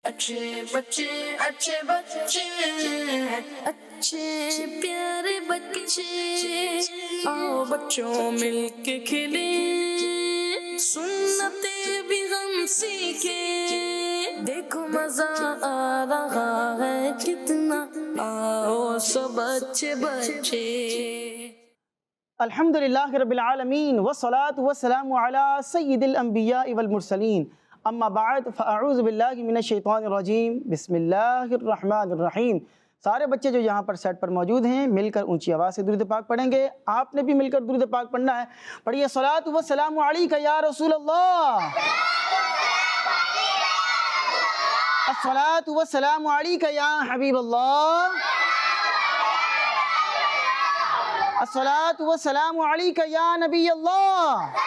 اچھے بچے اچھے بچے اچھے پیارے بچے، آؤ بچوں مل کے کھلے، سنتے بھی غم سیکھے، دیکھو مزہ آ رہا ہے کتنا، آؤ سب اچھے بچے۔ الحمدللہ رب العالمین والصلاة والسلام علی سید الانبیاء والمرسلین، اما بعد فاعوذ باللہ من الشیطان الرجیم، بسم اللہ الرحمن الرحیم۔ سارے بچے جو یہاں پر سیٹ پر موجود ہیں مل کر اونچی آواز سے درود پاک پڑھیں گے۔ آپ نے بھی مل کر درود پاک پڑھنا ہے۔ پڑھیے صلاۃ والسلام علیک یا رسول اللہ، الصلاۃ والسلام علیک یا حبیب اللہ، الصلاۃ والسلام علیک یا نبی اللہ،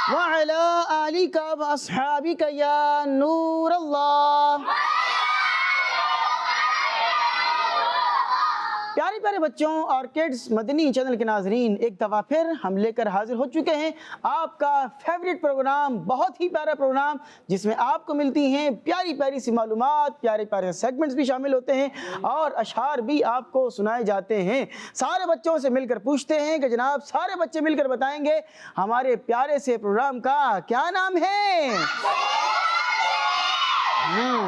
وعلی آلک واصحابک یا نور اللہ۔ پیارے پیارے بچوں اور کڈز مدنی چینل کے ناظرین، ایک دفعہ پھر ہم لے کر حاضر ہو چکے ہیں آپ کا فیوریٹ پروگرام، بہت ہی پیارا پروگرام جس میں آپ کو ملتی ہیں پیاری پیاری سی معلومات، پیارے پیارے سیگمنٹس بھی شامل ہوتے ہیں اور اشعار بھی آپ کو سنائے جاتے ہیں۔ سارے بچوں سے مل کر پوچھتے ہیں کہ جناب سارے بچے مل کر بتائیں گے ہمارے پیارے سے پروگرام کا کیا نام ہے؟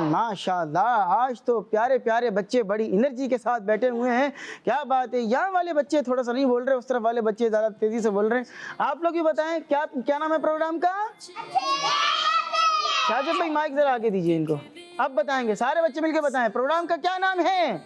ماشاءاللہ، آج تو پیارے پیارے بچے بڑی انرجی کے ساتھ بیٹھے ہوئے ہیں۔ کیا بات ہے، یہاں والے بچے تھوڑا سا نہیں بول رہے، اس طرف والے بچے زیادہ تیزی سے بول رہے ہیں۔ آپ لوگ بھی بتائیں کیا نام ہے پروگرام کا؟ شاہزب بھائی مائک ذرا آگے دیجئے ان کو، اب بتائیں گے، سارے بچے مل کے بتائیں پروگرام کا کیا نام ہے؟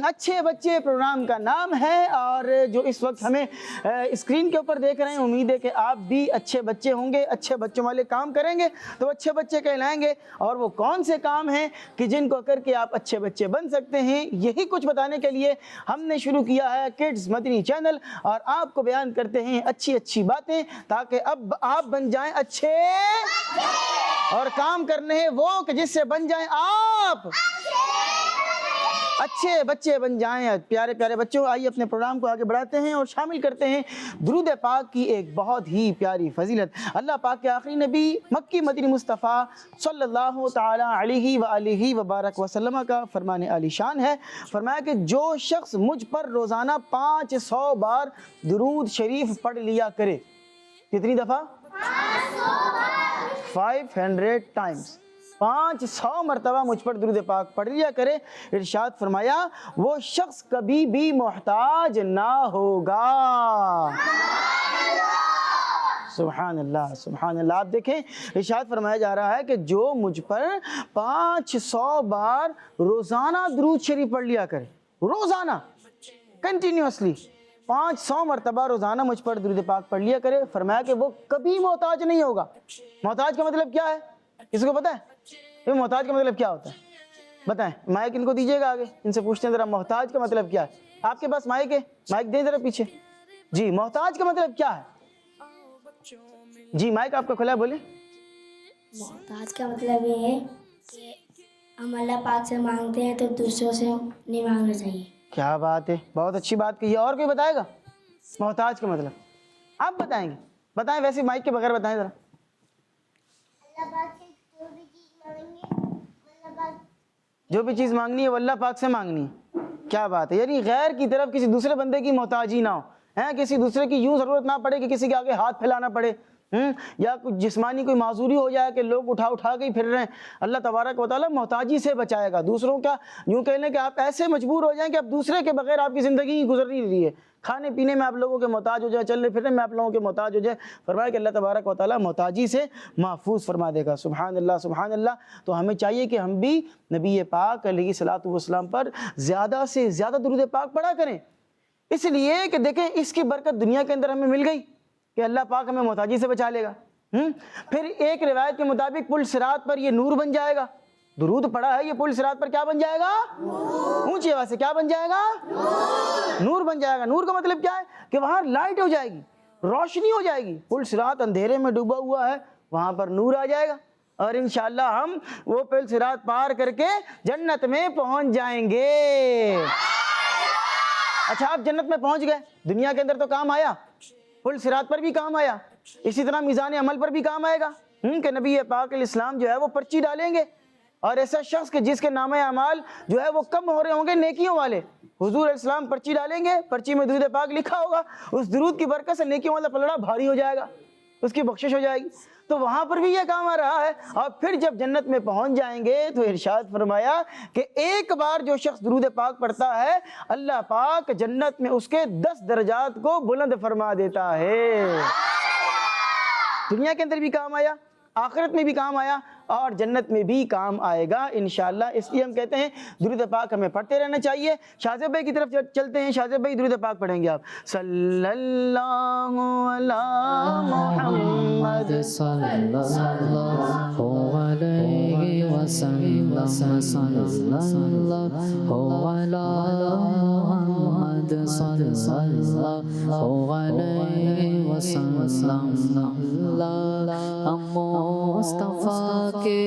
اچھے بچے پروگرام کا نام ہے۔ اور جو اس وقت ہمیں اسکرین کے اوپر دیکھ رہے ہیں، امید ہے کہ آپ بھی اچھے بچے ہوں گے، اچھے بچوں والے کام کریں گے تو اچھے بچے کہلائیں گے۔ اور وہ کون سے کام ہیں کہ جن کو کر کے آپ اچھے بچے بن سکتے ہیں، یہی کچھ بتانے کے لیے ہم نے شروع کیا ہے کڈز مدنی چینل، اور آپ کو بیان کرتے ہیں اچھی اچھی باتیں تاکہ اب آپ بن جائیں اچھے، اور کام کرنے ہیں وہ کہ جس سے بن جائیں آپ اچھے بچے بن جائیں۔ پیارے پیارے بچوں، آئیے اپنے پروگرام کو آگے بڑھاتے ہیں اور شامل کرتے ہیں درود پاک کی ایک بہت ہی پیاری فضیلت۔ اللہ پاک کے آخری نبی مکی مدنی مصطفیٰ صلی اللہ تعالی علیہ وآلہ وبارک وسلم کا فرمان عالی شان ہے، فرمایا کہ جو شخص مجھ پر روزانہ 500 بار درود شریف پڑھ لیا کرے، کتنی دفعہ؟ 500 ٹائمز، 500 مرتبہ مجھ پر درود پاک پڑھ لیا کرے، ارشاد فرمایا وہ شخص کبھی بھی محتاج نہ ہوگا۔ سبحان اللہ، سبحان اللہ۔ آپ دیکھیں ارشاد فرمایا جا رہا ہے کہ جو مجھ پر 500 بار روزانہ درود شریف پڑھ لیا کرے، روزانہ کنٹینیوسلی 500 مرتبہ روزانہ مجھ پر درود پاک پڑھ لیا کرے، فرمایا کہ وہ کبھی محتاج نہیں ہوگا۔ محتاج کا مطلب کیا ہے؟ کسی کو پتہ ہے محتاج کا مطلب کیا ہوتا ہے؟ بتائیں، مائک ان کو دیجیے گا آگے، ان سے پوچھتے ہیں ذرا محتاج کا مطلب کیا ہے؟ آپ کے پاس مائک ہے، مائک دیں ذرا پیچھے۔ جی، محتاج کا مطلب کیا ہے؟ جی مائک آپ کا کھلا ہے، بولیں۔ محتاج کا مطلب یہ ہے کہ ہم اللہ پاک سے مانگتے ہیں تو دوسروں سے نہیں مانگنا چاہیے۔ کیا بات ہے، بہت اچھی بات کہی ہے۔ اور کوئی بتائے گا محتاج کا مطلب؟ آپ بتائیں گے؟ بتائیں، ویسے مائک کے بغیر بتائیں ذرا۔ جو بھی چیز مانگنی ہے وہ اللہ پاک سے مانگنی ہے۔ کیا بات ہے، یعنی غیر کی طرف کسی دوسرے بندے کی محتاجی نہ ہو، کسی دوسرے کی یوں ضرورت نہ پڑے کہ کسی کے آگے ہاتھ پھیلانا پڑے، یا کچھ جسمانی کوئی معذوری ہو جائے کہ لوگ اٹھا کے ہی پھر رہے ہیں۔ اللہ تبارک و تعالیٰ محتاجی سے بچائے گا۔ دوسروں کا یوں کہہ لیں کہ آپ ایسے مجبور ہو جائیں کہ اب دوسرے کے بغیر آپ کی زندگی گزر نہیں رہی ہے، کھانے پینے میں آپ لوگوں کے محتاج ہو جائے، چلنے پھرنے میں آپ لوگوں کے محتاج ہو جائے، فرمایا کہ اللہ تبارک و تعالیٰ محتاجی سے محفوظ فرما دے گا۔ سبحان اللہ، سبحان اللہ۔ تو ہمیں چاہیے کہ ہم بھی نبی پاک علیہ الصلوۃ والسلام پر زیادہ سے زیادہ درود پاک پڑھا کریں، اس لیے کہ دیکھیں اس کی برکت دنیا کے اندر ہمیں مل گئی کہ اللہ پاک ہمیں محتاجی سے بچا لے گا۔ پھر ایک روایت کے مطابق پل صراط پر یہ نور بن جائے گا۔ درود پڑھا ہے، یہ پل صراط پر کیا بن جائے گا؟ اونچی آواز سے کیا بن جائے گا؟ نور بن جائے گا۔ نور کا مطلب کیا ہے؟ کہ وہاں لائٹ ہو جائے گی، روشنی ہو جائے گی۔ پل صراط اندھیرے میں ڈوبا ہوا ہے، وہاں پر نور آ جائے گا، اور انشاءاللہ ہم وہ پل صراط پار کر کے جنت میں پہنچ جائیں گے۔ اچھا، آپ جنت میں پہنچ گئے، دنیا کے اندر تو کام آیا، پل صراط پر بھی کام آیا، اسی طرح میزان عمل پر بھی کام آئے گا کہ نبی پاک علیہ السلام جو ہے وہ پرچی ڈالیں گے، اور ایسا شخص کہ جس کے نامہ اعمال جو ہے وہ کم ہو رہے ہوں گے نیکیوں والے، حضور علیہ السلام پرچی ڈالیں گے، پرچی میں درود پاک لکھا ہوگا، اس درود کی برکت سے نیکیوں والا پلڑا بھاری ہو جائے گا، اس کی بخشش ہو جائے گی۔ تو وہاں پر بھی یہ کام آ رہا ہے۔ اور پھر جب جنت میں پہنچ جائیں گے تو ارشاد فرمایا کہ ایک بار جو شخص درود پاک پڑھتا ہے اللہ پاک جنت میں اس کے 10 درجات کو بلند فرما دیتا ہے۔ دنیا کے اندر بھی کام آیا، آخرت میں بھی کام آیا، اور جنت میں بھی کام آئے گا انشاءاللہ۔ اس لیے ہم کہتے ہیں درود پاک ہمیں پڑھتے رہنا چاہیے۔ شاہزیب بھائی کی طرف چلتے ہیں، شاہزیب بھائی درود پاک پڑھیں گے آپ۔ صلی اللہ علی محمد صلی اللہ علیہ وسلم، صلی اللہ علی محمد صلی اللہ علیہ وسلم، ہم مصطفیٰ کے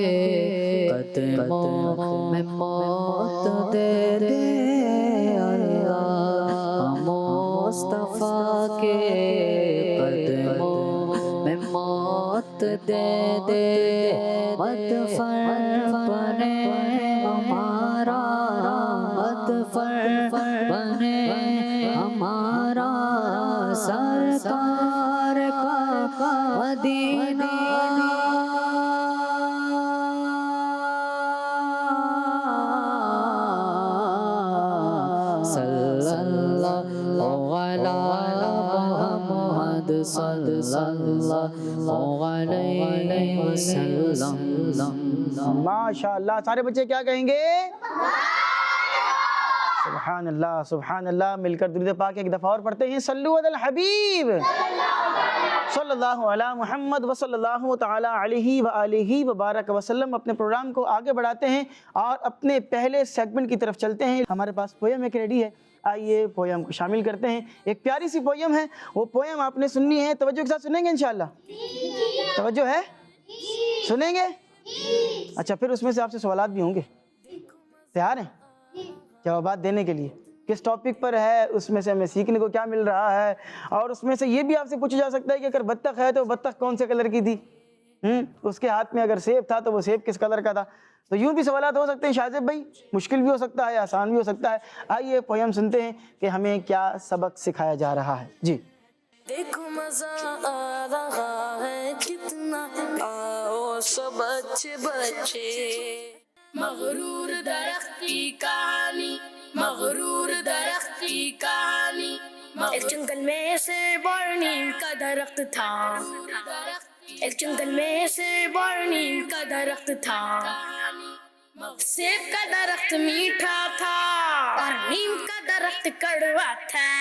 قدموں میں موت دے دے اللہ، ہم مصطفیٰ کے قدموں میں موت دے دے، مدفن بنے ہمارا، مدفن بنے ہمارا، سرکار کا مدینہ صلی اللہ علی محمد صلی اللہ علیہ وسلم۔ ماشاءاللہ۔ سارے بچے کیا کہیں گے؟ سبحان اللہ، سبحان اللہ۔ مل کر درود پاک ایک دفعہ اور پڑھتے ہیں۔ صلو علی الحبیب صلی اللہ علی محمد وصلی اللہ تعالی علیہ وآلہ وبارک وسلم۔ اپنے پروگرام کو آگے بڑھاتے ہیں اور اپنے پہلے سیگمنٹ کی طرف چلتے ہیں۔ ہمارے پاس پویم ایک ریڈی ہے، آئیے پویم کو شامل کرتے ہیں۔ ایک پیاری سی پویم ہے، وہ پویم آپ نے سننی ہے، توجہ کے ساتھ سنیں گے انشاءاللہ؟ توجہ ہے؟ سنیں گے؟ اچھا، پھر اس میں سے آپ سے سوالات بھی ہوں گے، تیار ہیں جوابات دینے کے لیے؟ کس ٹاپک پر ہے، اس میں سے ہمیں سیکھنے کو کیا مل رہا ہے، اور اس میں سے یہ بھی آپ سے پوچھا جا سکتا ہے کہ اگر بطخ ہے تو بطخ کون سے کلر کی تھی، اس کے ہاتھ میں اگر سیب تھا تو وہ سیب کس کلر کا تھا۔ تو یوں بھی سوالات ہو سکتے ہیں شاہزیب بھائی، مشکل بھی ہو سکتا ہے، آسان بھی ہو سکتا ہے۔ آئیے پویم سنتے ہیں کہ ہمیں کیا سبق سکھایا جا رہا ہے۔ جی دیکھو مزہ آ رہا ہے کتنا، آؤ سب بچے بچے، مغرور درخت کی کہانی، مغرور درخت کی کہانی۔ ایک جنگل میں سے برنیم کا درخت تھا، ایک جنگل میں سے برنیم کا درخت تھا، سیب کا درخت میٹھا تھا اور نیم کا درخت کڑوا تھا۔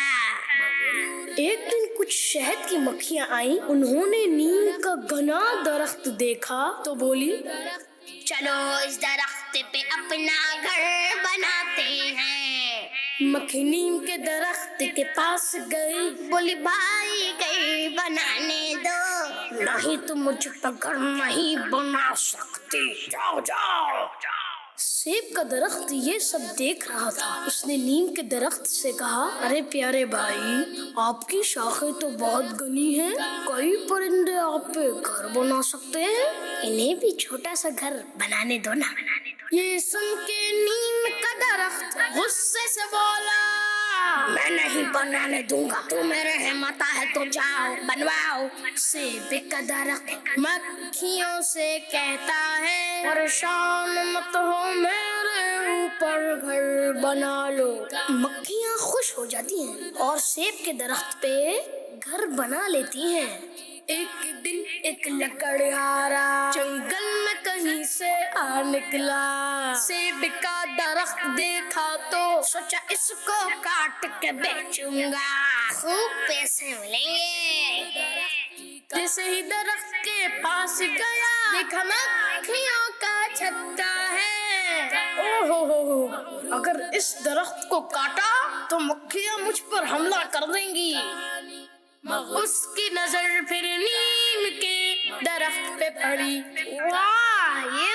ایک دن کچھ شہد کی مکھیاں آئیں، انہوں نے نیم کا گھنا درخت دیکھا تو بولی چلو اس درخت پہ اپنا گھر بناتے ہیں۔ مکھی نیم کے درخت کے پاس گئی، بولی بھائی گھر بنانے دو، نہیں تو مجھ پر گھر نہیں بنا سکتی، جاؤ جاؤ۔ سیب کا درخت یہ سب دیکھ رہا تھا، اس نے نیم کے درخت سے کہا ارے پیارے بھائی، آپ کی شاخیں تو بہت گھنی ہیں، کئی پرندے آپ پہ گھر بنا سکتے ہیں، انہیں بھی چھوٹا سا گھر بنانے دو نا۔ یہ سن کے نیم کا درخت غصے سے بولا میں نہیں بنانے دوں گا، تو میرے ہمت ہے تو جاؤ بنواؤ۔ سیب کا درخت مکھیوں سے کہتا ہے پریشان مت ہو، میرے اوپر گھر بنا لو۔ مکھیاں خوش ہو جاتی ہیں اور سیب کے درخت پہ گھر بنا لیتی ہیں۔ ایک دن ایک لکڑہارا جنگل میں کہیں سے آ نکلا، سیب کا درخت دیکھا تو سوچا اس کو کاٹ کے بیچوں گا، خوب پیسے ملیں گے۔ جیسے ہی درخت کے پاس گیا دیکھا مکھیوں کا چھتا ہے، اوہ اگر اس درخت کو کاٹا تو مکھیاں مجھ پر حملہ کر دیں گی۔ اس کی نظر پھر نیم کے درخت پہ پڑی، واہ یہ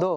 2।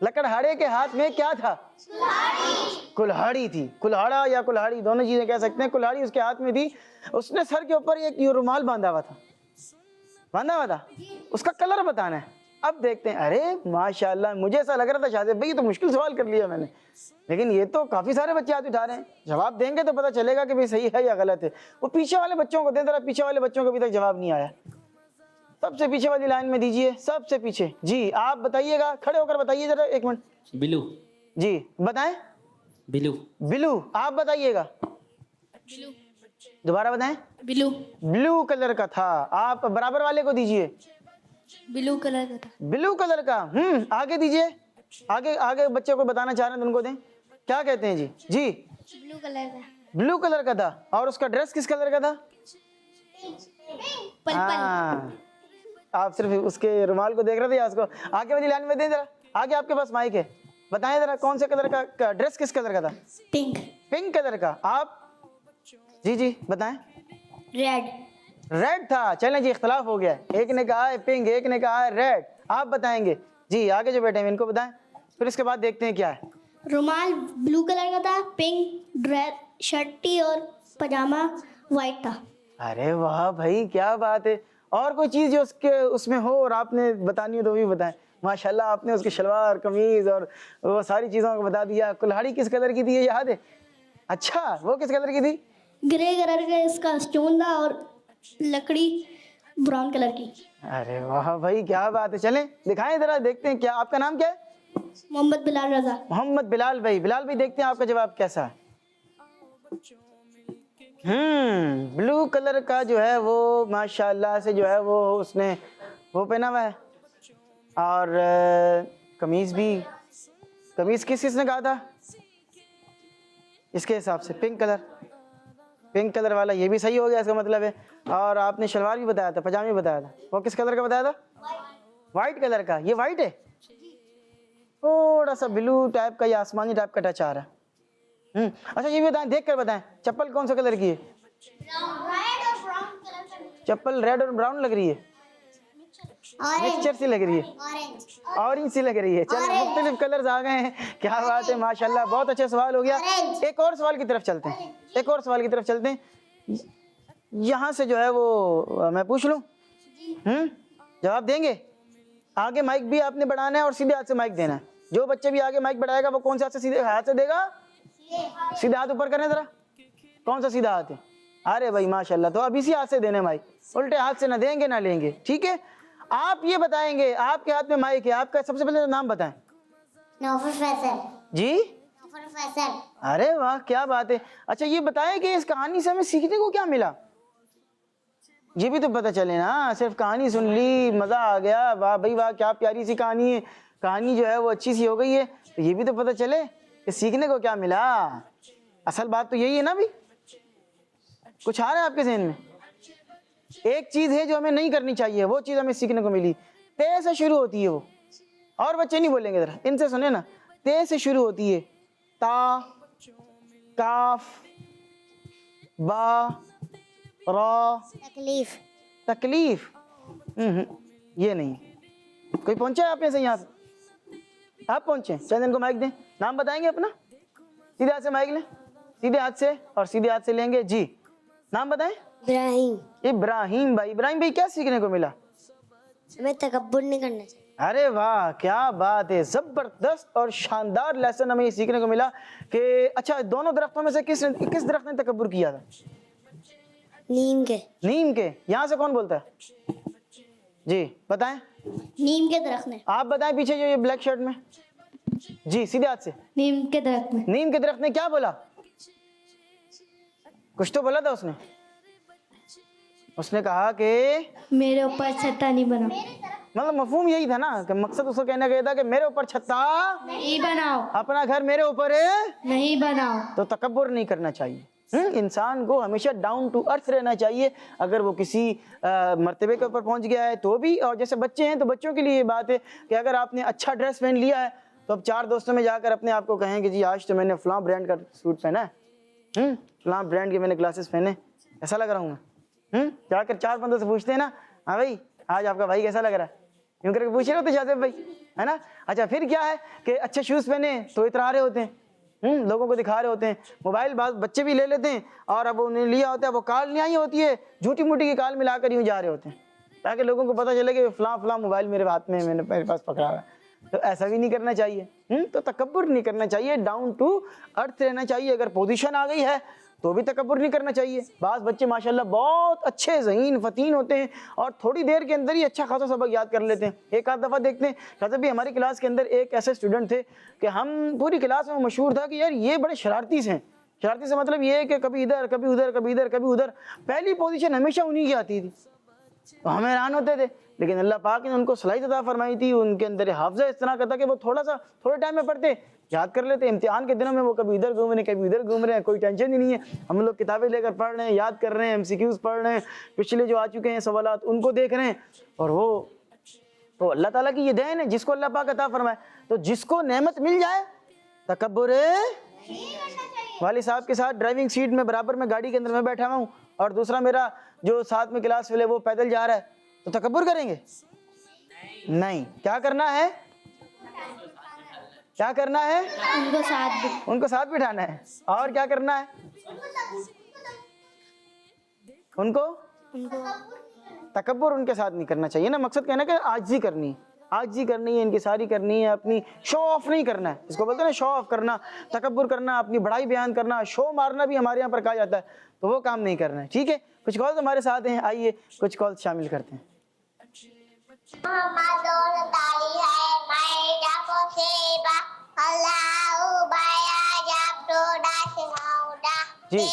لکڑہاڑے کے ہاتھ میں کیا تھا؟ کلہاڑی تھی. کلہاڑا یا کلہاڑی دونوں چیزیں کہہ سکتے ہیں. کلہاڑی اس کے ہاتھ میں تھی. اس نے سر کے اوپر ایک یہ رومال باندھا ہوا تھا. اس کا کلر بتانا ہے. اب دیکھتے ہیں. ارے ماشاءاللہ, مجھے ایسا لگ رہا تھا شاہزیب بھائی یہ تو مشکل سوال کر لیا میں نے, لیکن یہ تو کافی سارے بچے ہاتھ اٹھا رہے ہیں. جواب دیں گے تو پتہ چلے گا کہ بھئی صحیح ہے یا غلط ہے. وہ پیچھے والے بچوں کو دیں ذرا, پیچھے والے بچوں کو ابھی تک جواب نہیں آیا. سب سے پیچھے والی لائن میں دیجئے, سب سے پیچھے. جی آپ بتائیے گا, کھڑے ہو کر بتائیے ذرا, ایک منٹ. بلو. جی بتائیں. بلو. بلو. آپ بتائیے گا. دوبارہ بتائیں. بلو کلر کا تھا. آپ برابر والے کو دیجئے. بلو کلر کا تھا. بلو کلر کا. آگے دیجئے. آگے بچے کو بتانا چاہ رہے ہیں تو ان کو دیں. کیا کہتے ہیں جی؟ بلو کلر کا. بلو کلر کا تھا. اور اس کا ڈریس کس کلر کا تھا؟ ہاں, آپ صرف اس کے رومال کو دیکھ رہے تھے یا اس کو؟ آگے والی لائن میں دیں ذرا. آگے آپ کے پاس مائک ہے, بتائیں ذرا کون سے کلر کا ڈریس کس کلر کا تھا؟ پنک. پنک کلر کا. آپ جی بتائیں. ریڈ تھا. چلیں جی, اختلاف ہو گیا. ایک نے کہا ہے پنک, ایک نے کہا ہے ریڈ. آپ بتائیں گے جی. آگے جو بیٹھے ہیں ان کو بتائیں, پھر اس کے بعد دیکھتے ہیں کیا ہے. رومال بلو کلر کا تھا, پنک ڈریس شرٹی اور پاجامہ وائٹ تھا. ارے واہ بھائی, کیا بات ہے. اور کوئی چیز جو اس میں ہو اور آپ نے بتانی ہو تو بھی بتائیں. ماشاءاللہ آپ نے اس کے شلوار قمیض اور وہ ساری چیزوں کو بتا دیا. کلہاڑی کس کلر کی تھی یہ یاد ہے؟ اچھا, وہ کس کلر کی تھی؟ گرے کلر کا اس کا اسٹون تھا اور لکڑی براؤن کلر کی. ارے واہ بھائی, کیا بات ہے. چلیں دکھائیں ذرا, دیکھتے ہیں. کیا آپ کا نام کیا ہے؟ محمد بلال رضا. محمد بلال بھائی. بلال بھائی دیکھتے ہیں آپ کا جواب کیسا ہے. بلو کلر کا جو ہے وہ ماشاءاللہ سے جو ہے وہ اس نے وہ پہنا ہوا ہے, اور قمیض بھی. قمیض کس نے کہا تھا اس کے حساب سے؟ پنک کلر والا. یہ بھی صحیح ہو گیا اس کا مطلب ہے. اور آپ نے شلوار بھی بتایا تھا, پاجامہ بھی بتایا تھا. وہ کس کلر کا بتایا تھا؟ وائٹ کلر کا. یہ وائٹ ہے, تھوڑا سا بلو ٹائپ کا یا آسمانی ٹائپ کا ٹچ آ رہا ہے. اچھا یہ بھی بتائیں, دیکھ کر بتائیں, چپل کون سے کلر کی ہے؟ چپل ریڈ اور براؤن لگ رہی ہے, مکسچر سی لگ رہی ہے, اورنج سی لگ رہی ہے. چلیں مختلف کلرز آ گئے ہیں. کیا بات ہے, ماشاءاللہ بہت اچھا سوال ہو گیا. ایک اور سوال کی طرف چلتے ہیں. یہاں سے جو ہے وہ میں پوچھ لوں, جواب دیں گے؟ آگے مائک بھی آپ نے بڑھانا ہے اور سیدھے ہاتھ سے مائک دینا ہے. جو بچے بھی آگے مائک بڑھائے گا وہ کون سے ہاتھ سے؟ سیدھے ہاتھ سے دے گا. سیدھا ہاتھ اوپر کریں ذرا. کون سا سیدھا ہاتھ ہے؟ ارے بھائی ماشاءاللہ, تو اب اسی ہاتھ سے دینے مائک, الٹے ہاتھ سے نہ دیں گے نہ لیں گے. ٹھیک ہے, آپ یہ بتائیں گے, آپ کے ہاتھ میں مائک ہے, آپ کا سب سے پہلے نام بتائیں. نوفل فیصل. جی نوفل فیصل. ارے واہ, کیا بات ہے. اچھا یہ بتائیں کہ اس کہانی سے ہمیں سیکھنے کو کیا ملا؟ یہ بھی تو پتہ چلے نا. صرف کہانی سن لی, مزہ آ گیا, واہ بھائی واہ, کیا پیاری سی کہانی ہے. کہانی جو ہے وہ اچھی سی ہو گئی ہے, تو یہ بھی تو پتہ چلے کہ سیکھنے کو کیا ملا. اصل بات تو یہی ہے نا. بھی کچھ آ رہا ہے آپ کے ذہن میں؟ ایک چیز ہے جو ہمیں نہیں کرنی چاہیے, وہ چیز ہمیں سیکھنے کو ملی. تے سے شروع ہوتی ہے وہ, اور بچے نہیں بولیں گے, ذرا ان سے سنیں نا. تے سے شروع ہوتی ہے, تا, کاف, با, را. تکلیف. یہ نہیں. کوئی پہنچا ہے آپ میں سے یہاں سے؟ آپ پہنچے, چند ان کو مائک دیں. نام بتائیں گے اپنا, سیدھے ہاتھ سے مائک لیں, سیدھے ہاتھ سے, اور سیدھے ہاتھ سے لیں گے. جی نام بتائیں. ابراہیم بھائی. ابراہیم بھائی کیا سیکھنے کو ملا؟ ہمیں تکبر نہیں کرنا چاہیے. ارے واہ, کیا بات ہے. زبردست اور شاندار لیسن ہمیں یہ سیکھنے کو ملا کہ اچھا دونوں درختوں میں سے کس درخت نے تکبر کیا تھا؟ نیم کے. یہاں سے کون بولتا ہے؟ جی بتائیں. نیم کے درخت نے. آپ بتائیں پیچھے جو یہ بلیک شرٹ میں. جی سیدھے ہاتھ سے. نیم کے درخت نے. نیم کے درخت نے کیا بولا؟ کچھ تو بولا تھا اس نے. اس نے کہا کہ میرے اوپر چھتا نہیں بنا. مطلب مفہوم یہی تھا نا, کہ مقصد اس کو کہنے کا یہ تھا کہ میرے اوپر چھتا نہیں بناؤ, اپنا گھر میرے اوپر ہے نہیں بناؤ. تو تکبر نہیں کرنا چاہیے. انسان کو ہمیشہ ڈاؤن ٹو ارتھ رہنا چاہیے. اگر وہ کسی مرتبے کے اوپر پہنچ گیا ہے تو بھی, اور جیسے بچے ہیں تو بچوں کے لیے یہ بات ہے کہ اگر آپ نے اچھا ڈریس پہن لیا ہے تو اب 4 دوستوں میں جا کر اپنے آپ کو کہیں کہ جی آج تو میں نے فلاں برانڈ کا سوٹ پہنا ہے, فلاں برانڈ کے میں نے گلاسز پہنے, ایسا لگ رہا ہوں میں. جا کر 4 بندوں سے پوچھتے ہیں نا, ہاں بھائی آج آپ کا بھائی کیسا لگ رہا ہے, یوں کر کے پوچھ رہے ہوتے شاہزیب بھائی. ہے نا. اچھا پھر کیا ہے کہ اچھے شوز پہنے تو اترا رہے ہوتے ہیں, لوگوں کو دکھا رہے ہوتے ہیں. موبائل بعض بچے بھی لے لیتے ہیں اور اب انہیں لیا ہوتا ہے, وہ کال نہیں آئی ہوتی ہے, جھوٹی موٹی کی کال ملا کر یوں جا رہے ہوتے ہیں تاکہ لوگوں کو پتہ چلے کہ فلاں فلاں موبائل میرے ہاتھ میں, میرے پاس پکڑا ہوا ہے. تو ایسا بھی نہیں کرنا چاہیے, تو تکبر نہیں کرنا چاہیے, ڈاؤن ٹو ارتھ رہنا چاہیے. اگر پوزیشن آ گئی ہے تو بھی تکبر نہیں کرنا چاہیے. بعض بچے ماشاءاللہ بہت اچھے ذہین فتین ہوتے ہیں اور تھوڑی دیر کے اندر ہی اچھا خاصا سبق یاد کر لیتے ہیں. ایک آدھ دفعہ دیکھتے ہیں حضرت بھی ہماری کلاس کے اندر ایک ایسے اسٹوڈنٹ تھے کہ ہم پوری کلاس میں مشہور تھا کہ یار یہ بڑے شرارتی سے ہیں. شرارتی سے مطلب یہ ہے کہ کبھی ادھر کبھی ادھر, کبھی ادھر کبھی ادھر, پہلی پوزیشن ہمیشہ انہی کی آتی تھی. تو ہم حیران ہوتے تھے, لیکن اللہ پاک نے ان کو صلاحیت عطا فرمائی تھی, ان کے اندر حافظہ اس طرح کا تھا کہ وہ تھوڑے ٹائم میں پڑھتے, یاد کر لیتے. امتحان کے دنوں میں وہ کبھی ادھر گھوم رہے ہیں کبھی ادھر گھوم رہے ہیں, کوئی ٹینشن ہی نہیں ہے. ہم لوگ کتابیں لے کر پڑھ رہے ہیں, یاد کر رہے ہیں, MCQs پڑھ رہے ہیں, پچھلے جو آ چکے ہیں سوالات ان کو دیکھ رہے ہیں. اور وہ تو اللہ تعالیٰ کی یہ دین ہے جس کو اللہ پاک عطا فرمائے. تو جس کو نعمت مل جائے تکبر والد صاحب کے ساتھ ڈرائیونگ سیٹ میں برابر میں گاڑی کے اندر میں بیٹھا ہوا ہوں اور دوسرا میرا جو ساتھ میں کلاس والے وہ پیدل جا رہا ہے, تو تکبر کریں گے؟ نہیں. کیا کرنا ہے؟ کیا کرنا ہے؟ ان کو ساتھ بٹھانا ہے. اور کیا کرنا ہے؟ ان کو تکبر ان کے ساتھ نہیں کرنا چاہیے نا. مقصد کہنا کہ عاجزی کرنی ہے, عاجزی کرنی ہے, انکساری کرنی ہے, اپنی شو آف نہیں کرنا ہے. اس کو بولتے ہیں نا شو آف کرنا, تکبر کرنا, اپنی بڑائی بیان کرنا, شو مارنا بھی ہمارے یہاں پر کہا جاتا ہے, تو وہ کام نہیں کرنا ہے. ٹھیک ہے, کچھ کالز ہمارے ساتھ ہیں, آئیے کچھ کالز شامل کرتے ہیں. جی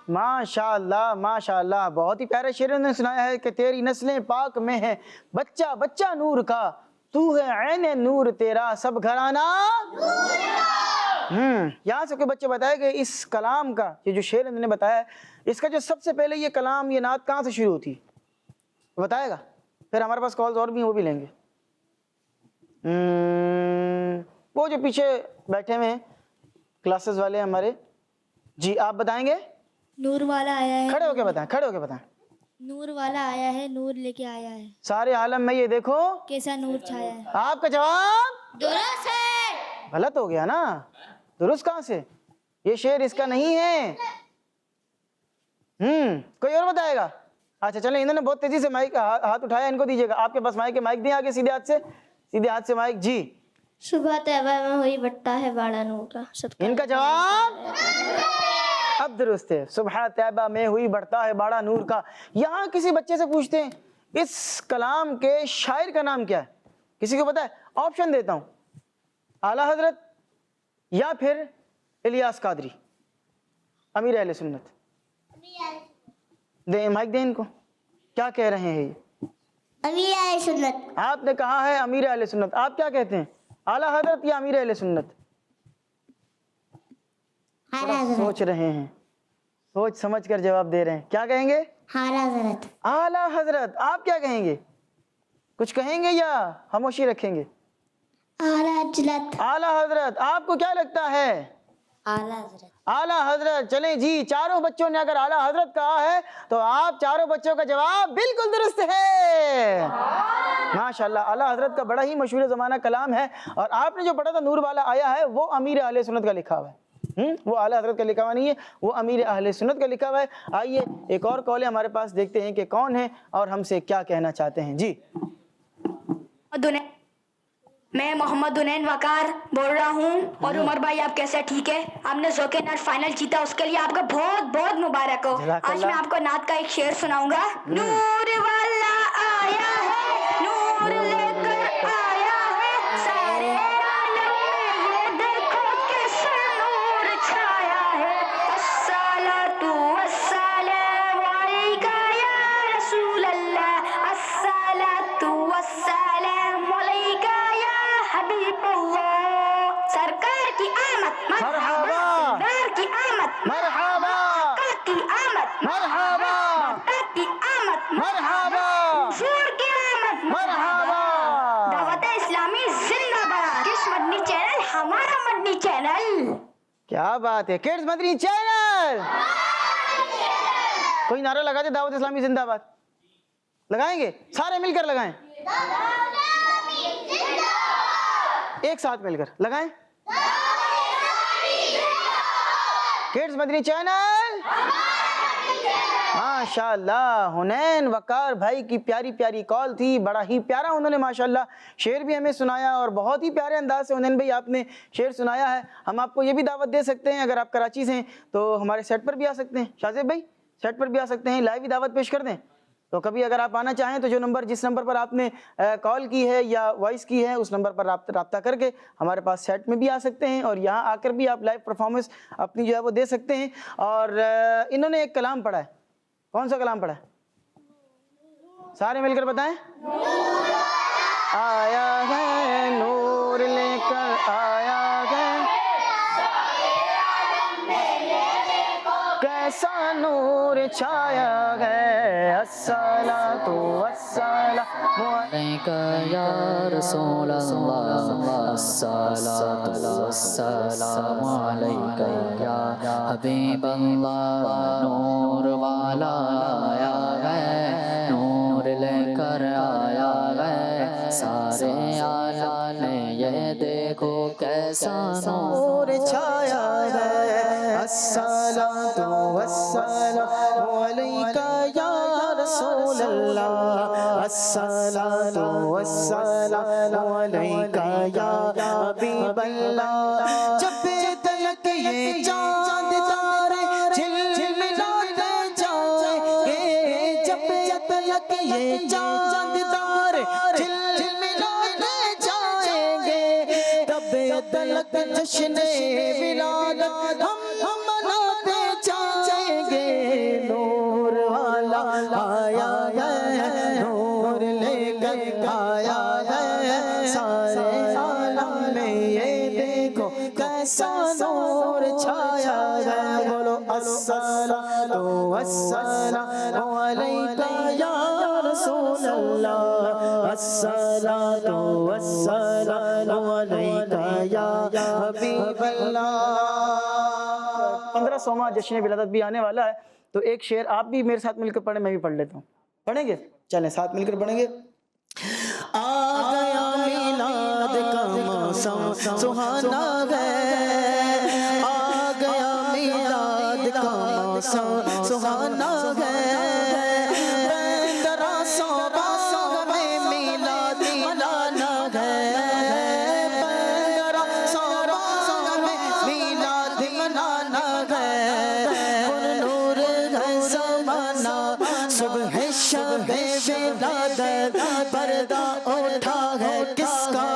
ماشاء اللہ ماشاء اللہ, بہت ہی پیارے شعر نے سنایا ہے کہ تیری نسلیں پاک میں ہیں, بچہ بچہ نور کا, تو ہے عین نور تیرا, سب گھرانہ یہاں سے کوئی بچے بتائے کہ اس کلام کا, یہ جو شعر انہوں نے بتایا ہے, اس کا جو سب سے پہلے یہ کلام, یہ نعت کہاں سے شروع ہوتی ہے بتائے گا؟ پھر ہمارے پاس کالز اور بھی ہیں, وہ بھی لیں گے. وہ جو پیچھے بیٹھے ہوئے ہیں کلاسز والے ہمارے, جی آپ بتائیں گے؟ نور والا آیا ہے, کھڑے ہو کے بتائیں, کھڑے ہو کے بتائیں. نور والا آیا ہے, نور لے کے آیا ہے, سارے عالم میں یہ دیکھو کیسا نور چھایا ہے. آپ کا جواب درست ہے. غلط ہو گیا نا. درست کہاں سے؟ یہ شعر اس کا نہیں ہے. کوئی اور بتائے گا؟ اچھا چلیں, انہوں نے بہت تیزی سے مائک ہاتھ اٹھایا, ان کو دیجیے گا. آپ کے پاس مائک ہے, مائک دیں آگے, سیدھے ہاتھ سے مائک. جی صبح طیبہ میں ہوئی بٹتا ہے باڑا نور کا. ان کا جواب اب درست ہے. صبح طیبہ میں ہوئی بڑھتا ہے باڑا نور کا. یہاں کسی بچے سے پوچھتے ہیں اس کلام کے شاعر کا نام کیا ہے؟ کسی کو پتا ہے؟ آپشن دیتا ہوں, اعلیٰ حضرت یا پھر الیاس قادری, امیر اہل سنت. دیں مائک دیں ان کو. کیا کہہ رہے ہیں یہ؟ امیر اہل سنت. آپ نے کہا ہے امیر اہل سنت, آپ کیا کہتے ہیں, اعلیٰ حضرت یا امیر اہل سنت؟ سوچ رہے ہیں, سوچ سمجھ کر جواب دے رہے ہیں. کیا کہیں گے؟ اعلیٰ حضرت. اعلیٰ حضرت. آپ کیا کہیں گے؟ کچھ کہیں گے یا خاموشی رکھیں گے؟ اعلیٰ حضرت. اعلیٰ حضرت. آپ کو کیا لگتا ہے؟ اعلیٰ حضرت. اعلیٰ حضرت. چلیں جی, چاروں بچوں نے اگر اعلیٰ حضرت کہا ہے تو آپ چاروں بچوں کا جواب بالکل درست ہے. ماشاءاللہ, اعلیٰ حضرت کا بڑا ہی مشہور زمانہ کلام ہے, اور آپ نے جو پڑھا تھا نور والا آیا ہے وہ امیر اہل سنت کا لکھا ہوا ہے. وہ اعلیٰ حضرت کا لکھا ہوا نہیں ہے, وہ امیر اہل سنت کا لکھا ہوا ہے. آئیے ایک اور کال ہے ہمارے پاس, دیکھتے ہیں کہ کون ہے اور ہم سے کیا کہنا چاہتے ہیں. جی میں محمد عنین وقار بول رہا ہوں. اور عمر بھائی آپ کیسے؟ ٹھیک ہے. آپ نے ذوق نعت فائنل جیتا, اس کے لیے آپ کا بہت بہت مبارک ہو. آج میں آپ کو نعت کا ایک شعر سناؤں گا. نور والا آیا ہے, نور لے کر آیا ہے, سارے عالم میں یہ دیکھو کیسا نور چھایا ہے. الصلاۃ والسلام علیکہ یا رسول اللہ, الصلاۃ والسلام علیکہ یا حبیب اللہ. سرکار کی آمد مرحبا, سردار کی آمد مرحبا, آقا کی آمد مرحبا, آقا کی آمد مرحبا, حضور کی آمد مرحبا. دعوت مدنی چینل. کیا بات ہے, کڈز مدنی چینل. کوئی نعرہ لگا دے, دعوت اسلامی زندہ باد. لگائیں گے سارے مل کر, لگائیں ایک ساتھ مل کر لگائیں. کڈز مدنی چینل. ماشاءاللہ, حنین وقار بھائی کی پیاری پیاری کال تھی, بڑا ہی پیارا انہوں نے ماشاءاللہ شعر بھی ہمیں سنایا, اور بہت ہی پیارے انداز سے حنین بھائی آپ نے شعر سنایا ہے. ہم آپ کو یہ بھی دعوت دے سکتے ہیں, اگر آپ کراچی سے ہیں تو ہمارے سیٹ پر بھی آ سکتے ہیں. شاہزیب بھائی سیٹ پر بھی آ سکتے ہیں, لائیو ہی دعوت پیش کر دیں. تو کبھی اگر آپ آنا چاہیں تو جو نمبر, جس نمبر پر آپ نے کال کی ہے یا وائس کی ہے, اس نمبر پر رابطہ کر کے ہمارے پاس سیٹ میں بھی آ سکتے ہیں, اور یہاں آ کر بھی آپ لائیو پرفارمنس اپنی جو ہے وہ دے سکتے ہیں. اور انہوں نے ایک کلام پڑھا ہے, کون سا کلام پڑھا ہے؟ سارے مل کر بتائیں. آیا ہے نور لے کر آیا ہے, کیسا نور چھایا ہے, الصلاۃ والسلام علیک یا رسول اللہ, الصلاۃ والسلام علیک یا حبیب اللہ. نور والا آیا ہے, نور لے کر آیا ہے, سارے عالم میں یہ دیکھو کیسا نور چھایا ہے. الصلاۃ والسلام علیک یا رسول اللہ, الصلاۃ والسلام علیک یا حبیب اللہ. جب تلک یہ چاند تارے جھلملاتے جائیں گے, جب تلک یہ چاند تارے جھلملاتے جائیں گے, تب تلک جشن ولادت ہم مناتے جائیں گے. نور والا آیا ہے, نور لے کر آیا ہے, سارے عالم میں یہ دیکھو کیسا نور چھایا ہے. بولو الصلاۃ والسلام علیک یا رسول اللہ, الصلاۃ والسلام علیک یا حبیب اللہ. 1500واں جشن ولادت بھی آنے والا ہے, تو ایک شعر آپ بھی میرے ساتھ مل کر پڑھیں, میں بھی پڑھ لیتا ہوں. پڑھیں گے؟ چلیں ساتھ مل کر پڑھیں گے. آ گیا میلاد کا موسم سہانا ہے, آ گیا میلاد کا موسم سہانا ہے, بندرا سو میں میلاد منانا ہے, بندرا سو میں میلاد منانا ہے. پر نور ہے زمانہ صبح شب ولادت, پردہ اٹھا ہے کس کا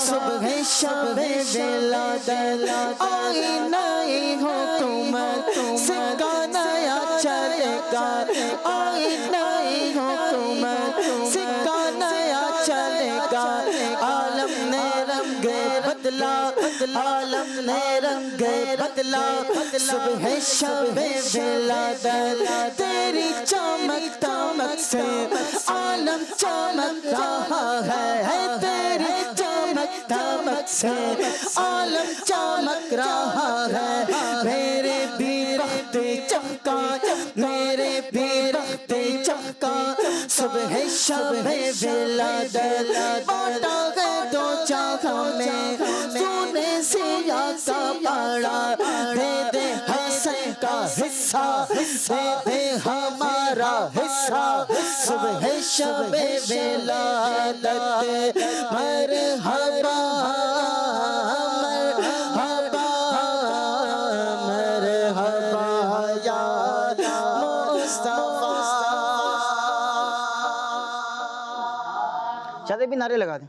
صبح شب ولادت. آئی نئی حکومت سکہ نیا چلے گا, آئی نئی حکومت سکہ نیا چلے گا. عالم نے رنگ بدلا, عالم نے رنگ بدلا, صبح شب ولادت تیری چمک دمک سے عالم چمک رہا ہے, تیری چمک دمک سے عالم چمک رہا ہے. میرے بھی رخت چمکا, میرے بھی رخت چمکا, صبح شب ولادت بانٹا ہے دو جگہوں میں, سونے سیاہ کا پاڑا دے دے حسن کا حصہ, دے دے ہمارا حصہ. صبح شب ولادت مرحبا مرحبا مرحبا یا مصطفیٰ. چاہتے بھی نعرے لگا دیں,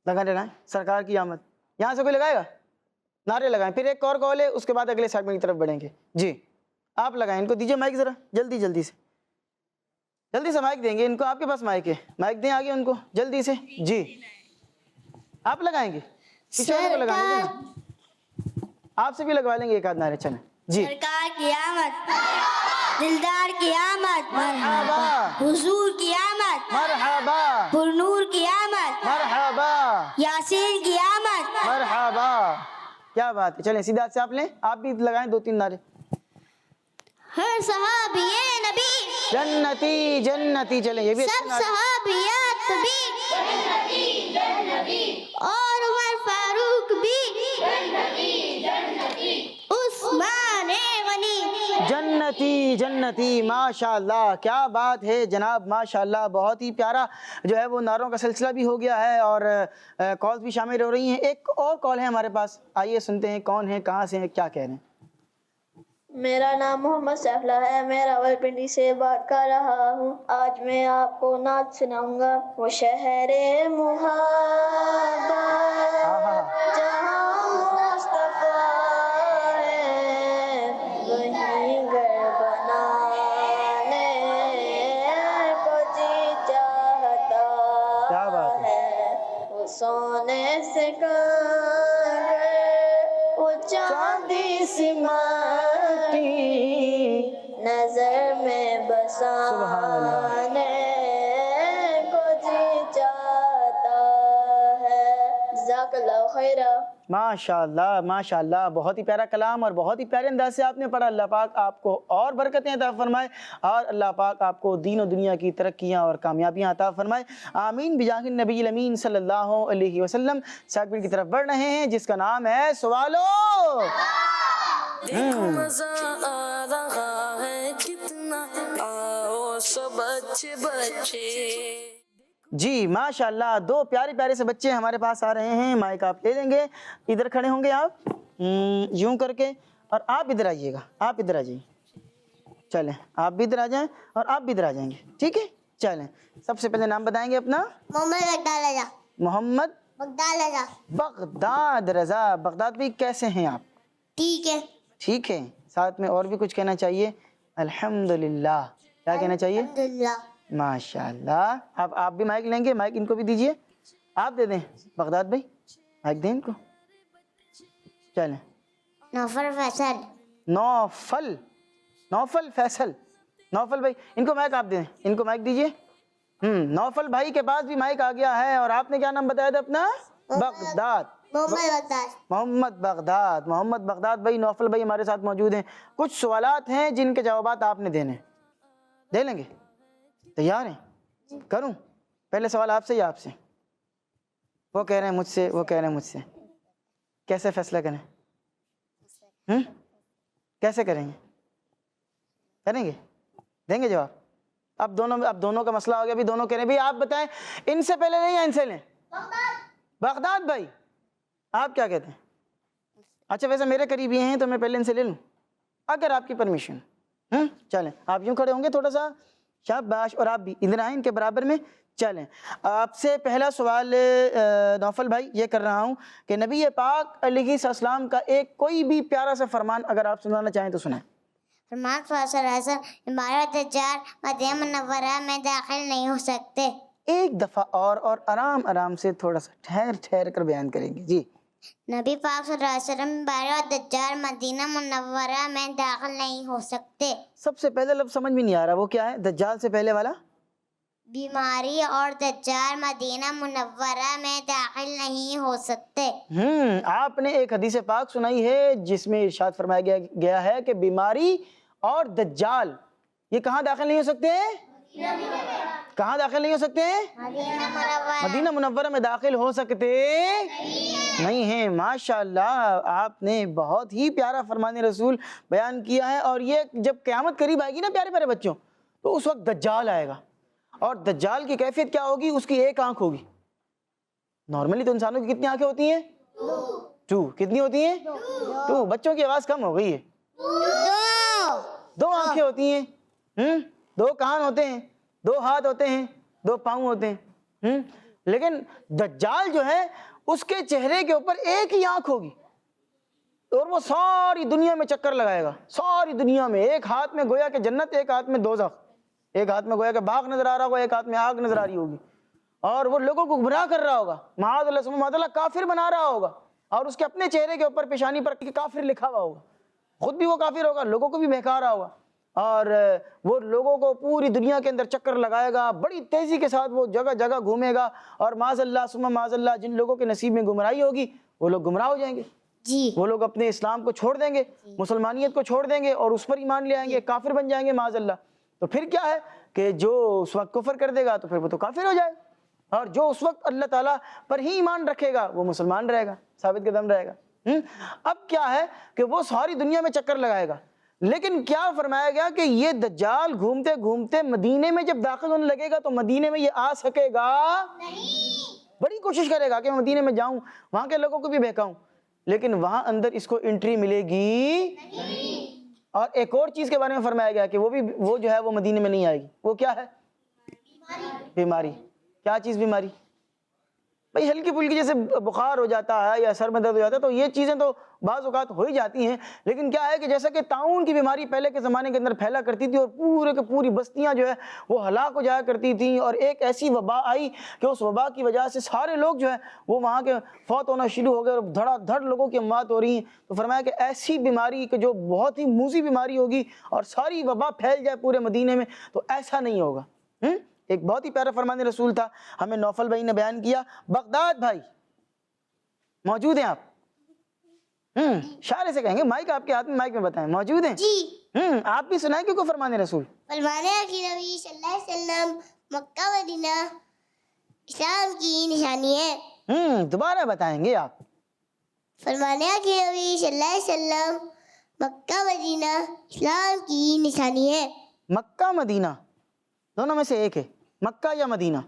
لگائیں سرکار کی آمد. یہاں سے کوئی لگائے گا؟ نعرے لگائیں. پھر ایک اور کال ہے, اس کے بعد اگلے سیگمنٹ کی طرف بڑھیں گے. جی آپ لگائیں, ان کو دیجیے مائک ذرا جلدی سے مائک دیں گے ان کو. آپ کے پاس مائک ہے, مائک دیں آگے ان کو جلدی سے. جی آپ لگائیں گے, پیچھے والے کو لگانے دیں, آپ سے بھی لگوا لیں گے ایک آدھ نعرے. چلیں جی. سرکار کی آمد, دلدار کی آمد, مرحبا, حضور کی آمد, مرحبا, پرنور کی آمد, مرحبا, یاسین کی آمد, مرحبا. کیا بات ہے. چلیں سیدھا سے آپ لیں, آپ بھی لگائیں 2-3 نعرے. ہر صحابی نبی جنتی جنتی. چلیں یہ بھی اچھا سب نعرہ. صحابیات بھی اور عمر فاروق بھی عثمان غنی جنتی جنتی. ماشاء اللہ کیا بات ہے جناب, ماشاء اللہ بہت ہی پیارا جو ہے وہ نعروں کا سلسلہ بھی ہو گیا ہے اور کالز بھی شامل ہو رہی ہیں. ایک اور کال ہے ہمارے پاس, آئیے سنتے ہیں کون ہے, کہاں سے ہیں, کیا کہہ رہے ہیں. میرا نام محمد سیفلا ہے. میں راولپنڈی سے بات کر رہا ہوں. آج میں آپ کو نعت سناؤں گا. وہ شہر محبت جہاں مصطفیٰ ہے, وہیں گھر بنانے کو جی چاہتا کیا بات ہے. ہے. وہ سونے سے کر وہ چاندی سی مٹی نظر میں بسانے کو جی چاہتا ہے. جزاک اللہ خیر. ماشاء اللہ ماشاء اللہ, بہت ہی پیارا کلام اور بہت ہی پیارے انداز سے آپ نے پڑھا. اللہ پاک آپ کو اور برکتیں عطا فرمائے اور اللہ پاک آپ کو دین و دنیا کی ترقیاں اور کامیابیاں عطا فرمائے. آمین بجاہ النبی الامین صلی اللہ علیہ وسلم. سیگمنٹ کی طرف بڑھ رہے ہیں جس کا نام ہے سوالو. مزہ آ رہا ہے کتنا, آؤ سب بچے بچے. جی ماشاء اللہ, 2 پیارے پیارے سے بچے ہمارے پاس آ رہے ہیں. مائک آپ لے لیں گے, ادھر کھڑے ہوں گے آپ یوں کر کے, اور آپ ادھر آئیے گا, آپ ادھر آ جائیے. چلیں آپ بھی ادھر آ جائیں اور آپ بھی ادھر آ جائیں گے, ٹھیک ہے. چلیں سب سے پہلے نام بتائیں گے اپنا. محمد بغداد رضا. محمد بغداد رضا. بغداد رضا. بغداد بھی کیسے ہیں آپ؟ ٹھیک ہے. ٹھیک ہے. ساتھ میں اور بھی کچھ کہنا چاہیے. الحمدللہ. کیا کہنا چاہیے؟ الحمدللہ. ماشاء اللہ. اب آپ بھی مائک لیں گے, مائک ان کو بھی دیجئے. آپ دے دیں بغداد بھائی, مائک دیں ان کو. چلیں. نوفل فیصل. نوفل. نوفل فیصل. نوفل بھائی ان کو مائک آپ دیں, ان کو مائک دیجئے. نوفل بھائی کے پاس بھی مائک آ گیا ہے. اور آپ نے کیا نام بتایا تھا اپنا؟ بغداد. محمد بغداد. محمد بغداد. محمد بغداد بھائی, نوفل بھائی ہمارے ساتھ موجود ہیں. کچھ سوالات ہیں جن کے جوابات آپ نے دینے, دے لیں گے؟ تیار ہیں؟ کروں پہلے سوال آپ سے یا آپ سے؟ وہ کہہ رہے ہیں مجھ سے, وہ کہہ رہے ہیں مجھ سے. کیسے فیصلہ کریں؟ کیسے کریں گے؟ کریں گے؟ دیں گے جواب؟ اب دونوں کا مسئلہ ہو گیا. ابھی دونوں کہہ رہے ہیں. بھی آپ بتائیں ان سے پہلے لیں یا ان سے لیں؟ بغداد بھائی آپ کیا کہتے ہیں؟ اچھا ویسے میرے قریبی ہیں تو میں پہلے ان سے لے لوں اگر آپ کی پرمیشن. چلیں آپ یوں کھڑے ہوں گے تھوڑا سا, شاباش. اور آپ بھی ادھر آئیں ان کے برابر میں. چلیں آپ سے پہلا سوال نوفل بھائی یہ کر رہا ہوں کہ نبی پاک علیہ السلام کا ایک کوئی بھی پیارا سا فرمان اگر آپ سنانا چاہیں تو سنائیں. فرمان فیصل حسن عمارت دجال مدینہ منورہ میں داخل نہیں ہو سکتے. ایک دفعہ اور آرام آرام سے تھوڑا سا ٹھہر کر بیان کریں گے. جی. نبی پاک صلی اللہ علیہ وسلم عمارت دجال مدینہ منورہ میں داخل نہیں ہو سکتے. سب سے پہلے لفظ سمجھ میں نہیں آ رہا, وہ کیا ہے دجال سے پہلے والا؟ بیماری اور دجال مدینہ منورہ میں داخل نہیں ہو سکتے. آپ نے ایک حدیث پاک سنائی ہے جس میں ارشاد فرمایا گیا ہے کہ بیماری اور دجال یہ کہاں داخل نہیں ہو سکتے؟ کہاں داخل نہیں ہو سکتے؟ مدینہ منورہ میں داخل ہو سکتے نہیں ہیں. ماشاءاللہ آپ نے بہت ہی پیارا فرمان رسول بیان کیا ہے. اور یہ جب قیامت قریب آئے گی نا پیارے پیارے بچوں, تو اس وقت دجال آئے گا. اور دجال کی کیفیت کیا ہوگی؟ اس کی ایک آنکھ ہوگی. نارملی تو انسانوں کی کتنی آنکھیں ہوتی ہیں؟ 2. کتنی ہوتی ہیں؟ 2. بچوں کی آواز کم ہو گئی ہے. 2 آنکھیں ہوتی ہیں, 2 کان ہوتے ہیں, 2 ہاتھ ہوتے ہیں, 2 پاؤں ہوتے ہیں. لیکن دجال جو ہے اس کے چہرے کے اوپر ایک ہی آنکھ ہوگی اور وہ ساری دنیا میں چکر لگائے گا. ساری دنیا میں ایک ہاتھ میں گویا کہ جنت, ایک ہاتھ میں دوزخ, ایک ہاتھ میں گویا کہ باغ نظر آ رہا ہوگا, ایک ہاتھ میں آگ نظر آ رہی ہوگی. اور وہ لوگوں کو گمراہ کر رہا ہوگا, معاذ اللہ ثم معاذ اللہ کافر بنا رہا ہوگا. اور اس کے اپنے چہرے کے اوپر پیشانی پر کافر لکھا ہوا ہوگا. خود بھی وہ کافر ہوگا, لوگوں کو بھی بہکا رہا ہوگا. اور وہ لوگوں کو پوری دنیا کے اندر چکر لگائے گا, بڑی تیزی کے ساتھ وہ جگہ جگہ گھومے گا. اور معاذ اللہ ثم معاذ اللہ جن لوگوں کے نصیب میں گمراہی ہوگی وہ لوگ گمراہ ہو جائیں گے. جی وہ لوگ اپنے اسلام کو چھوڑ دیں گے, مسلمانیت کو چھوڑ دیں گے اور اس پر ایمان لے آئیں گے, کافر بن جائیں گے معاذ اللہ. تو پھر کیا ہے کہ جو اس وقت کفر کر دے گا تو پھر وہ تو کافر ہو جائے, اور جو اس وقت اللہ تعالیٰ پر ہی ایمان رکھے گا وہ مسلمان رہے گا, ثابت قدم رہے گا. اب کیا ہے کہ وہ ساری دنیا میں چکر لگائے گا, لیکن کیا فرمایا گیا کہ یہ دجال گھومتے گھومتے مدینے میں جب داخل ہونے لگے گا تو مدینے میں یہ آ سکے گا نہیں. بڑی کوشش کرے گا کہ میں مدینے میں جاؤں, وہاں کے لوگوں کو بھی بہکاؤں, لیکن وہاں اندر اس کو انٹری ملے گی نہیں. اور ایک اور چیز کے بارے میں فرمایا گیا کہ وہ جو ہے وہ مدینے میں نہیں آئے گی. وہ کیا ہے؟ بیماری. کیا چیز بیماری؟ بھائی ہلکی پھلکی جیسے بخار ہو جاتا ہے یا سر میں درد ہو جاتا ہے تو یہ چیزیں تو بعض اوقات ہو ہی جاتی ہیں, لیکن کیا ہے کہ جیسا کہ طاعون کی بیماری پہلے کے زمانے کے اندر پھیلا کرتی تھی اور پورے کے پوری بستیاں جو ہے وہ ہلاک ہو جایا کرتی تھیں, اور ایک ایسی وبا آئی کہ اس وبا کی وجہ سے سارے لوگ جو ہے وہ وہاں کے فوت ہونا شروع ہو گئے اور دھڑا دھڑ لوگوں کی اموات ہو رہی ہیں. تو فرمایا کہ ایسی بیماری کہ جو بہت ہی موذی بیماری ہوگی اور ساری وبا پھیل جائے پورے مدینے میں, تو ایسا نہیں ہوگا. ایک بہت ہی پیارا فرمان رسول تھا, ہمیں نوفل بھائی نے بیان کیا. بغداد بھائی موجود ہیں آپ؟ اشارے سے کہیں گے, مائک آپ کے ہاتھ میں, مائک میں بتائیں موجود ہیں جی آپ بھی سنائیں کیوں فرمان رسول. فرمانے کی نبی صلی اللہ علیہ وسلم مکہ مدینہ اسلام کی نشانی ہے. دوبارہ بتائیں گے آپ. فرمانے کی نبی صلی اللہ علیہ وسلم مکہ مدینہ اسلام کی نشانی ہے. مکہ مدینہ دونوں میں سے ایک ہے, مکہ یا مدینہ؟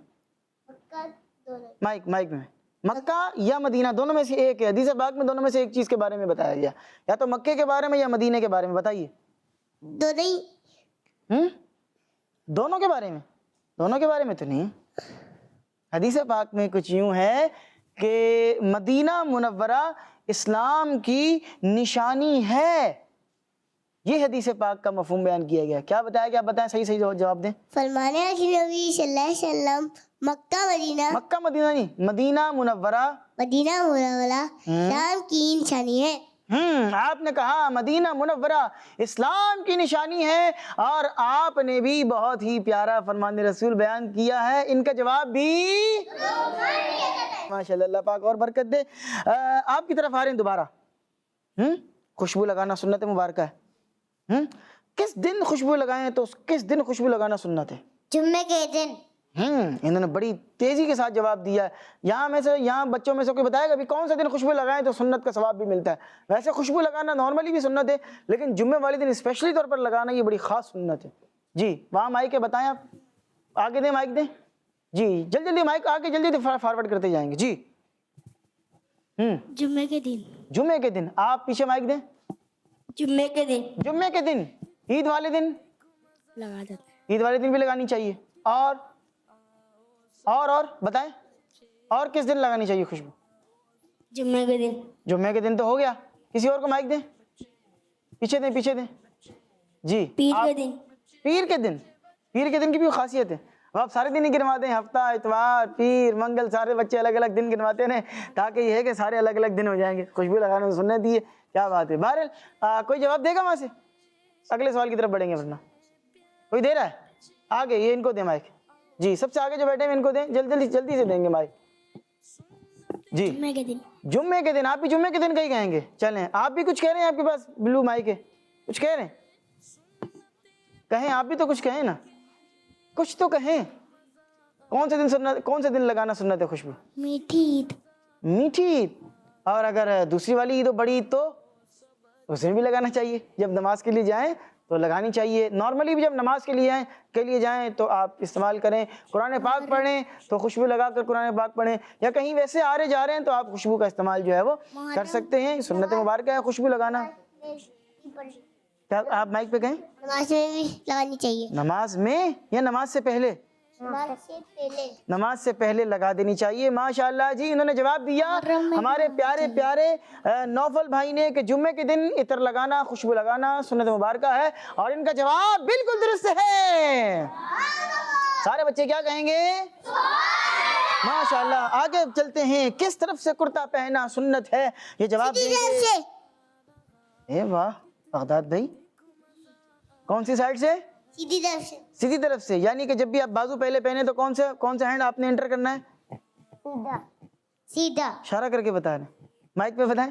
مکہ دونوں. مائک میں مکہ یا مدینہ دونوں میں سے ایک ہے. حدیث پاک میں دونوں میں سے ایک چیز کے بارے میں بتایا گیا, یا تو مکے کے بارے میں یا مدینہ کے بارے میں. بتائیے. دونوں ہی. دونوں کے بارے میں؟ دونوں کے بارے میں تو نہیں. حدیث پاک میں کچھ یوں ہے کہ مدینہ منورہ اسلام کی نشانی ہے, یہ حدیث پاک کا مفہوم بیان کیا گیا. کیا بتایا گیا؟ بتائیں, صحیح جواب دیں. فرمانے کی نبی صلی اللہ علیہ وسلم مکہ مدینہ مکہ مدینہ نہیں, مدینہ منورہ اسلام کی نشانی ہے. آپ نے کہا مدینہ منورہ اسلام کی نشانی ہے, اور آپ نے بھی بہت ہی پیارا فرمان رسول بیان کیا ہے. ان کا جواب بھی ماشاء اللہ, اللہ پاک اور برکت دے. آپ کی طرف آ رہے ہیں دوبارہ. خوشبو لگانا سنت مبارکہ ہے. کس دن خوشبو لگائیں تو کس دن خوشبو لگانا سنت ہے؟ جمعے کے دن. انہوں نے بڑی تیزی کے ساتھ جواب دیا ہے. یہاں بچوں میں سے کوئی بتائے گا بھی کون سا دن خوشبو لگائیں تو سنت کا ثواب بھی ملتا ہے؟ ویسے خوشبو لگانا نارملی بھی سنت ہے, لیکن جمعے والے دن اسپیشلی طور پر لگانا یہ بڑی خاص سنت ہے. جی وہاں مائک ہے, بتائیں آپ. آگے دیں, مائک دیں. جی جلدی مائک آگے جلدی فارورڈ کرتے جائیں گے. جی جمعے کے دن. جمعے کے دن. آپ پیچھے مائک دیں. جمعے کے دن. جمعے کے دن. عید والے دن لگا دیتے. عید والے دن بھی لگانی چاہیے. اور بتائیں, اور کس دن لگانی چاہیے خوشبو؟ جمعے کے دن. جمعے کے دن تو ہو گیا. کسی اور کو مائک دیں, پیچھے دیں. جی پیر کے دن. پیر کے دن. پیر کے دن کی بھی خاصیت ہے. اب آپ سارے دن ہی گنواتے ہیں, ہفتہ, اتوار, پیر, منگل, سارے بچے الگ الگ دن گنواتے ہیں تاکہ یہ ہے کہ سارے الگ الگ دن ہو جائیں گے. خوشبو لگانے میں سننے دیے, کیا بات ہے. بہرحال کوئی جواب دے گا وہاں سے؟ اگلے سوال کی طرف بڑھیں گے ورنہ. کوئی دے رہا ہے؟ آگے یہ ان کو دیں مائک. جی سب سے آگے جو بیٹھے ہیں ان کو دیں, جلدی سے دیں گے مائک. جی جمعے کے دن. جمعے کے دن. آپ بھی جمعے کے دن کا ہی کہیں گے. چلیں آپ بھی کچھ کہہ رہے ہیں, آپ کے پاس بلو مائک ہے, کچھ کہہ رہے ہیں؟ کہیں آپ بھی تو کچھ کہیں نا, کچھ تو کہیں. کون سے دن لگانا سنت ہے خوشبو؟ میٹھی عید. میٹھی عید. اور اگر دوسری والی عید ہو, بڑی عید, تو اس میں بھی لگانا چاہیے. جب نماز کے لیے جائیں تو لگانی چاہیے. نارملی بھی جب نماز کے لیے جائیں تو آپ استعمال کریں. قرآن پاک پڑھیں تو خوشبو لگا کر قرآن پاک پڑھیں, یا کہیں ویسے آ رہے جا رہے ہیں تو آپ خوشبو کا استعمال جو ہے وہ کر سکتے ہیں. سنت مبارکہ ہے خوشبو لگانا. کیا آپ مائک پہ کہیں؟ نماز میں بھی لگانی چاہیے. نماز میں یا نماز سے پہلے؟ نماز سے پہلے لگا دینی چاہیے. ماشاءاللہ جی انہوں نے جواب دیا ہمارے پیارے نوفل بھائی نے کہ جمعے کے دن عطر لگانا, خوشبو لگانا سنت مبارکہ ہے, اور ان کا جواب بالکل درست ہے. سارے بچے کیا کہیں گے؟ ماشاءاللہ. آگے چلتے ہیں. کس طرف سے کرتا پہنا سنت ہے, یہ جواب دیں گے. اے واہ بغداد بھائی, کون سی سائڈ سے؟ سیدھی طرف سے. سیدھی طرف سے, یعنی کہ جب بھی آپ بازو پہلے پہنے تو کون سا ہینڈ آپ نے انٹر کرنا ہے؟ سیدھا. اشارہ کر کے بتا رہے ہیں, مائک پہ بتائیں.